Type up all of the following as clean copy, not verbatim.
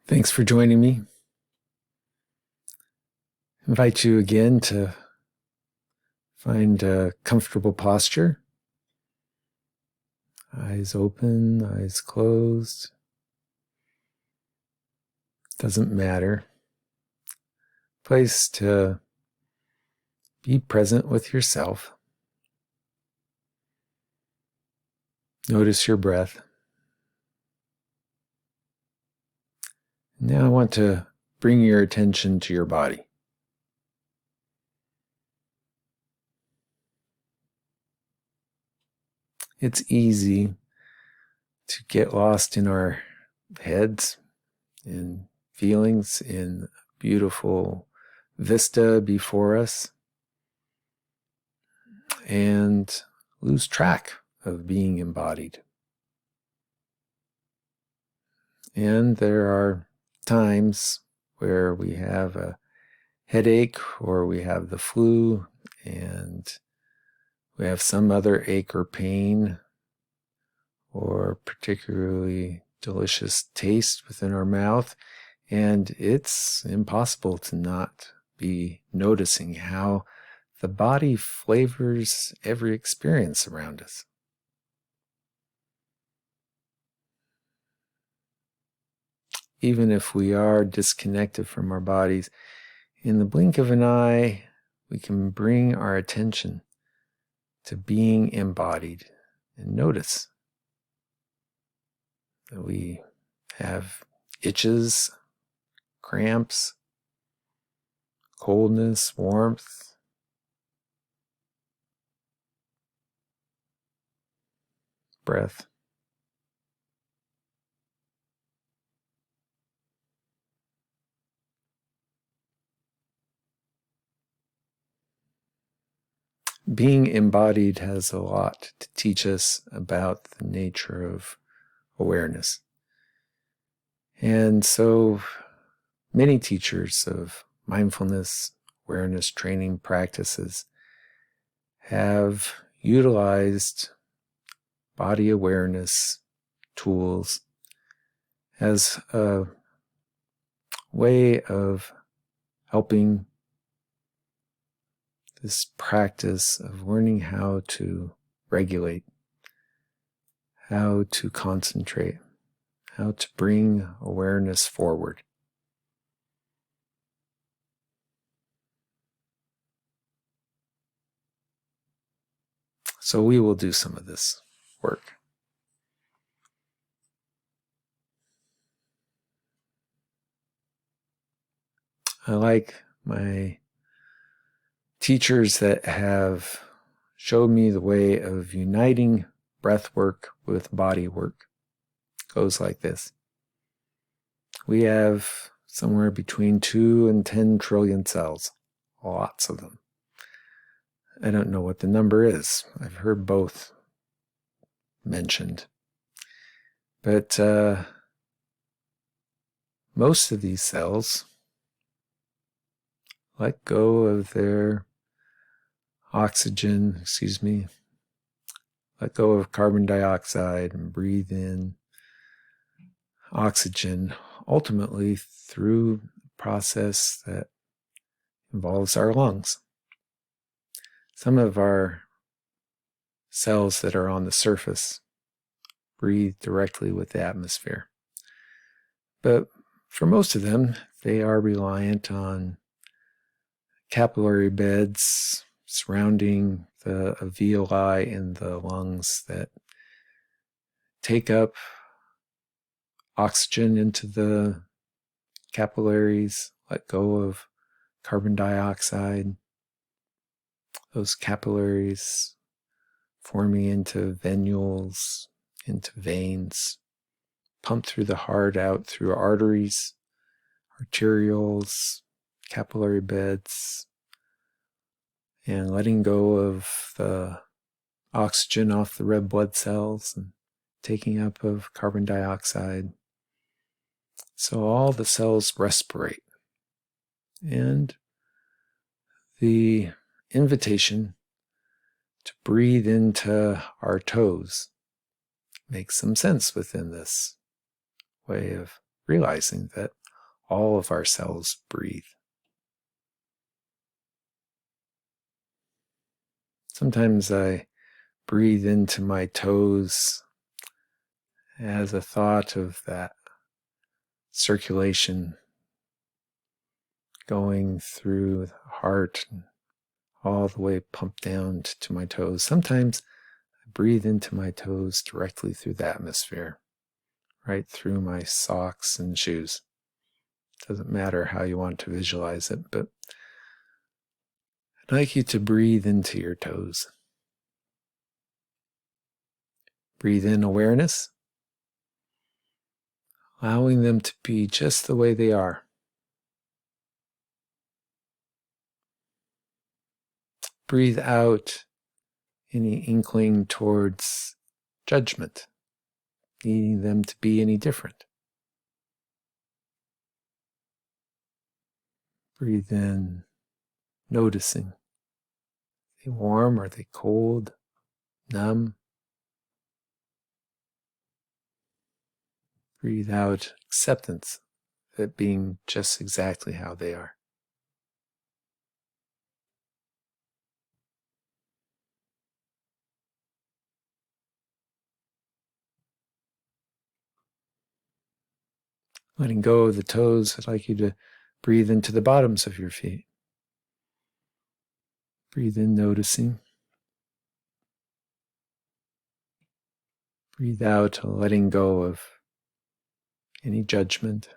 Thanks for joining me. I invite you again to find a comfortable posture. Eyes open, eyes closed. Doesn't matter. Place to be present with yourself. Notice your breath. Now I want to bring your attention to your body. It's easy to get lost in our heads, in feelings, in beautiful vista before us, and lose track of being embodied. And there are times where we have a headache or we have the flu and we have some other ache or pain or particularly delicious taste within our mouth, and it's impossible to not be noticing how the body flavors every experience around us. Even if we are disconnected from our bodies, in the blink of an eye, we can bring our attention to being embodied and notice that we have itches, cramps, coldness, warmth, breath. Being embodied has a lot to teach us about the nature of awareness. And so many teachers of mindfulness, awareness training practices have utilized body awareness tools as a way of helping this practice of learning how to regulate, how to concentrate, how to bring awareness forward. So we will do some of this work. I like my teachers that have showed me the way of uniting breath work with body work. It goes like this. We have somewhere between 2 and 10 trillion cells, lots of them. I don't know what the number is. I've heard both mentioned. But most of these cells let go of their oxygen, let go of carbon dioxide and breathe in oxygen, ultimately through a process that involves our lungs. Some of our cells that are on the surface breathe directly with the atmosphere. But for most of them, they are reliant on capillary beds surrounding the alveoli in the lungs that take up oxygen into the capillaries, let go of carbon dioxide, those capillaries forming into venules, into veins, pump through the heart out through arteries, arterioles, capillary beds, and letting go of the oxygen off the red blood cells and taking up of carbon dioxide. So all the cells respirate. And the invitation to breathe into our toes makes some sense within this way of realizing that all of our cells breathe. Sometimes I breathe into my toes as a thought of that circulation going through the heart and all the way pumped down to my toes. Sometimes I breathe into my toes directly through the atmosphere, right through my socks and shoes. Doesn't matter how you want to visualize it, but I'd like you to breathe into your toes. Breathe in awareness, allowing them to be just the way they are. Breathe out any inkling towards judgment, needing them to be any different. Breathe in, noticing. Are they warm? Are they cold? Numb? Breathe out acceptance of it being just exactly how they are. Letting go of the toes, I'd like you to breathe into the bottoms of your feet. Breathe in, noticing. Breathe out, letting go of any judgment.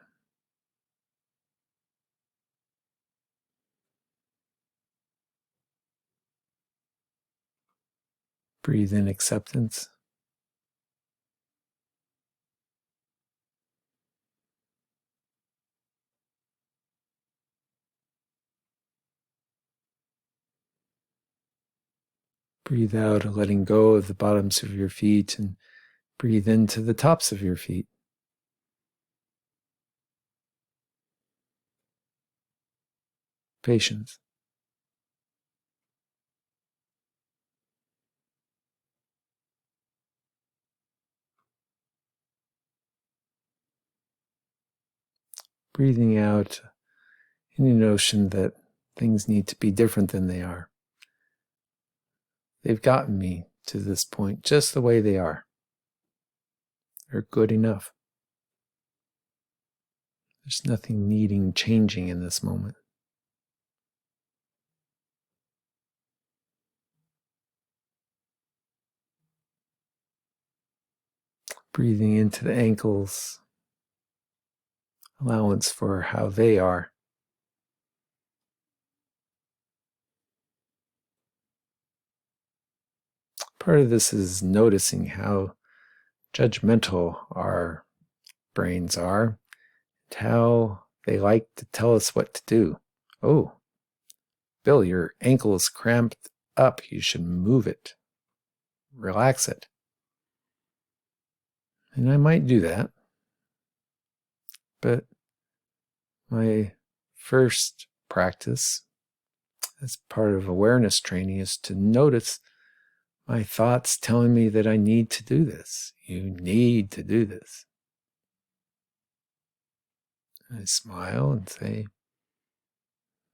Breathe in acceptance. Breathe out, letting go of the bottoms of your feet, and breathe into the tops of your feet. Patience. Breathing out any notion that things need to be different than they are. They've gotten me to this point just the way they are. They're good enough. There's nothing needing changing in this moment. Breathing into the ankles, allowance for how they are. Part of this is noticing how judgmental our brains are, and how they like to tell us what to do. Oh, Bill, your ankle is cramped up. You should move it. Relax it. And I might do that. But my first practice as part of awareness training is to notice my thoughts telling me that I need to do this. You need to do this. I smile and say,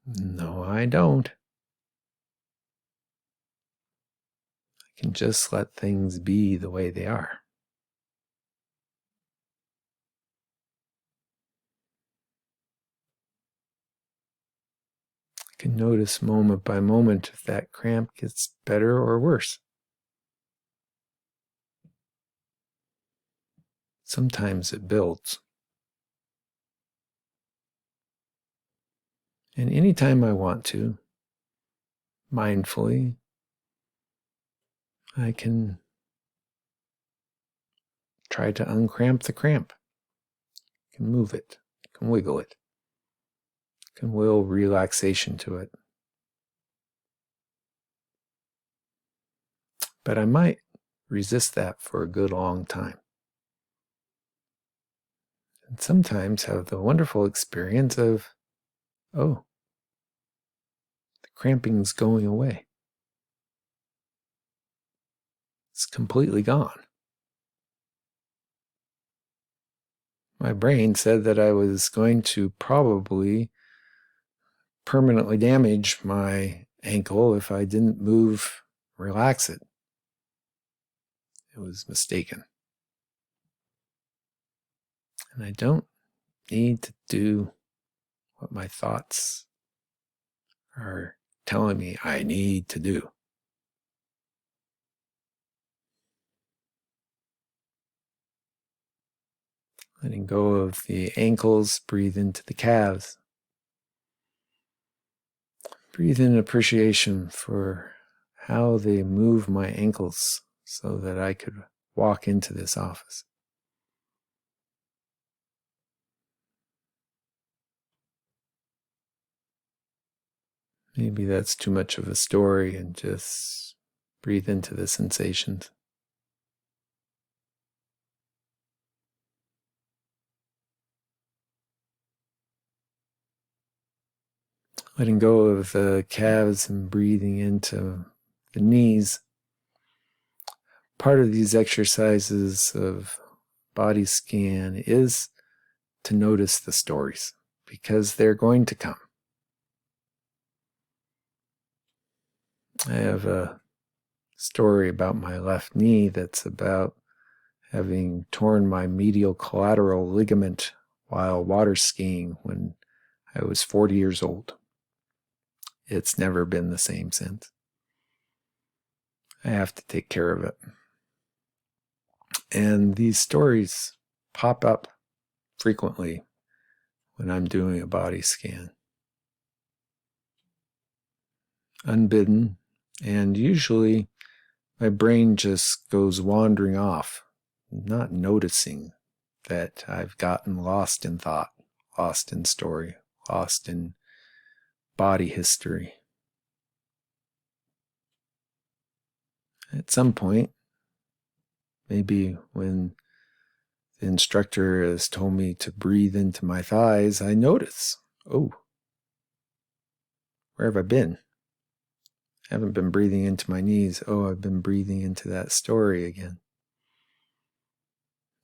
no, I don't. I can just let things be the way they are. I can notice moment by moment if that cramp gets better or worse. Sometimes it builds. And anytime I want to, mindfully, I can try to uncramp the cramp. I can move it, I can wiggle it, I can will relaxation to it. But I might resist that for a good long time. And sometimes have the wonderful experience of, oh, the cramping's going away. It's completely gone. my brain said that I was going to probably permanently damage my ankle if I didn't relax it. It was mistaken. And I don't need to do what my thoughts are telling me I need to do. Letting go of the ankles, breathe into the calves. Breathe in appreciation for how they move my ankles so that I could walk into this office. Maybe that's too much of a story, and just breathe into the sensations. Letting go of the calves and breathing into the knees. Part of these exercises of body scan is to notice the stories, because they're going to come. I have a story about my left knee that's about having torn my medial collateral ligament while water skiing when I was 40 years old. It's never been the same since. I have to take care of it. And these stories pop up frequently when I'm doing a body scan. Unbidden, and usually my brain just goes wandering off, not noticing that I've gotten lost in thought, lost in story, lost in body history. At some point, maybe when the instructor has told me to breathe into my thighs, I notice, oh, where have I been? I haven't been breathing into my knees. Oh, I've been breathing into that story again.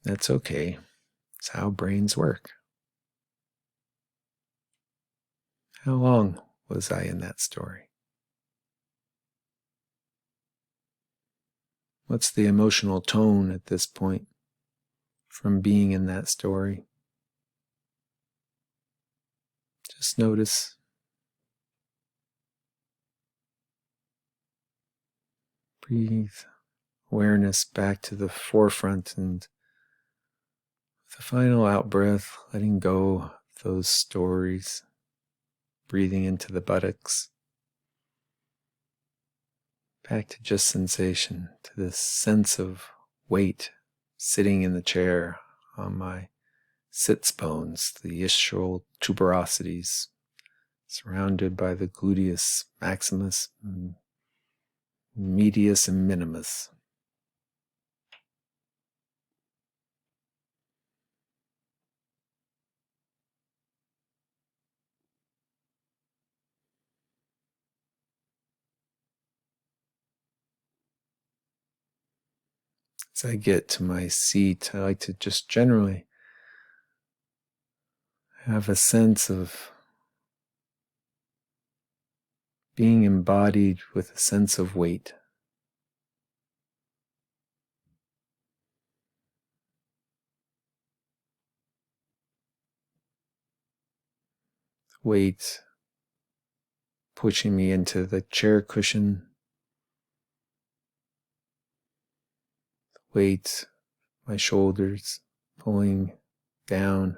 That's okay. It's how brains work. How long was I in that story? What's the emotional tone at this point from being in that story? Just notice. Breathe awareness back to the forefront, and with the final out breath, letting go of those stories, breathing into the buttocks, back to just sensation, to this sense of weight sitting in the chair on my sits bones, the ischial tuberosities, surrounded by the gluteus maximus, medius, and minimus. As I get to my seat, I like to just generally have a sense of being embodied with a sense of weight. Weight pushing me into the chair cushion. Weight, my shoulders pulling down.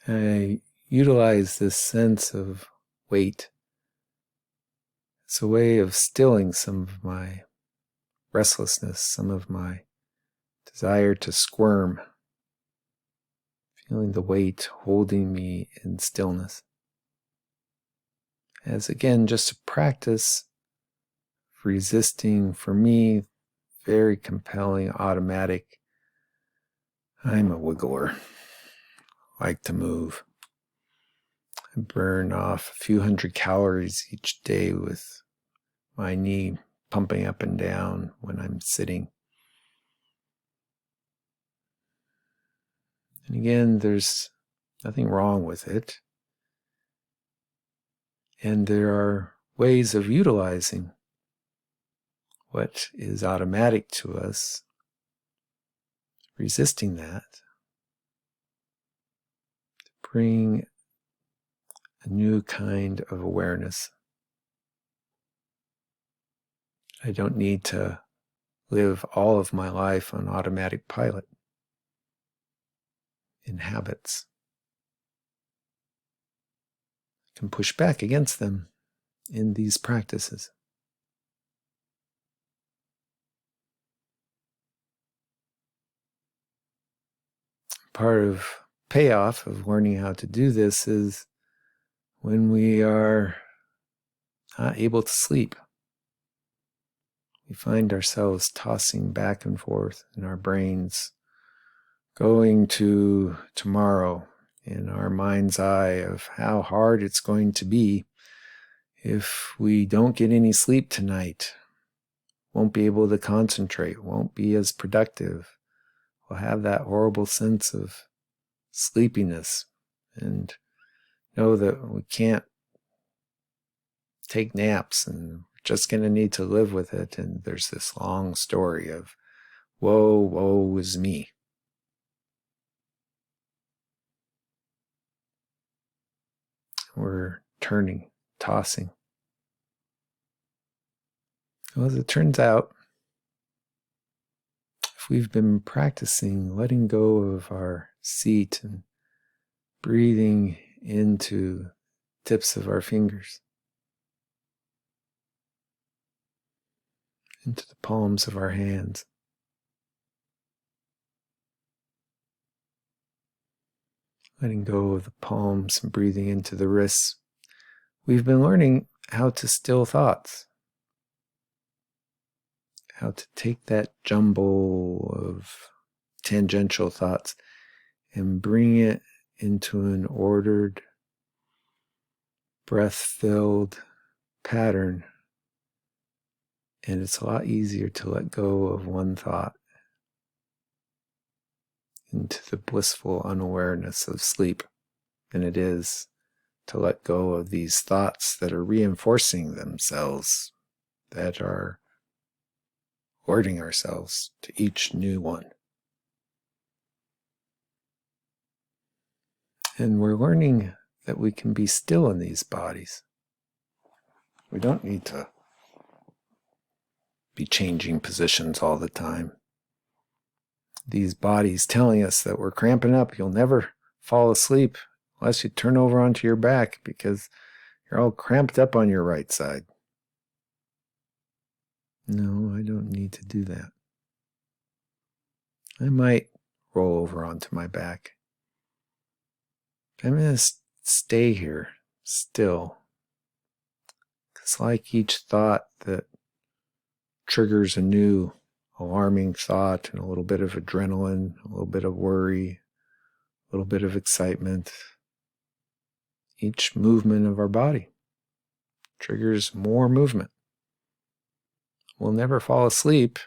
I utilize this sense of weight. It's a way of stilling some of my restlessness, some of my desire to squirm, feeling the weight holding me in stillness. As again, just a practice of resisting, for me, very compelling, automatic. I'm a wiggler. I like to move. I burn off a few hundred calories each day with my knee pumping up and down when I'm sitting. And again, there's nothing wrong with it. And there are ways of utilizing what is automatic to us, resisting that, to bring a new kind of awareness. I don't need to live all of my life on automatic pilot in habits. I can push back against them in these practices. Part of payoff of learning how to do this is when we are not able to sleep. We find ourselves tossing back and forth in our brains, going to tomorrow in our mind's eye of how hard it's going to be if we don't get any sleep tonight. Won't be able to concentrate, won't be as productive. We'll have that horrible sense of sleepiness and know that we can't take naps and we're just going to need to live with it. And there's this long story of woe is me. We're turning, tossing. Well, as it turns out, if we've been practicing letting go of our seat and breathing into tips of our fingers, into the palms of our hands, letting go of the palms and breathing into the wrists, we've been learning how to still thoughts, how to take that jumble of tangential thoughts and bring it into an ordered, breath-filled pattern. And it's a lot easier to let go of one thought into the blissful unawareness of sleep than it is to let go of these thoughts that are reinforcing themselves, that are alerting ourselves to each new one. And we're learning that we can be still in these bodies. We don't need to be changing positions all the time. These bodies telling us that we're cramping up. You'll never fall asleep unless you turn over onto your back because you're all cramped up on your right side. No, I don't need to do that. I might roll over onto my back. I'm going to stay here still. Because like each thought that triggers a new alarming thought and a little bit of adrenaline, a little bit of worry, a little bit of excitement, each movement of our body triggers more movement. We'll never fall asleep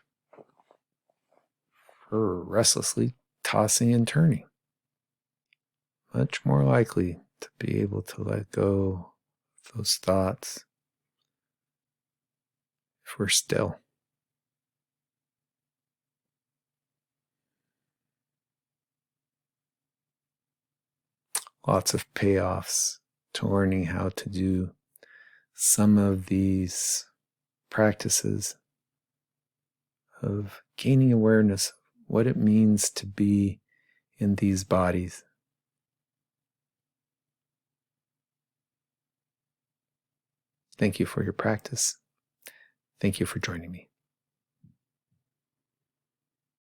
for restlessly tossing and turning. Much more likely to be able to let go of those thoughts if we're still. Lots of payoffs to learning how to do some of these practices of gaining awareness of what it means to be in these bodies. Thank you for your practice. Thank you for joining me.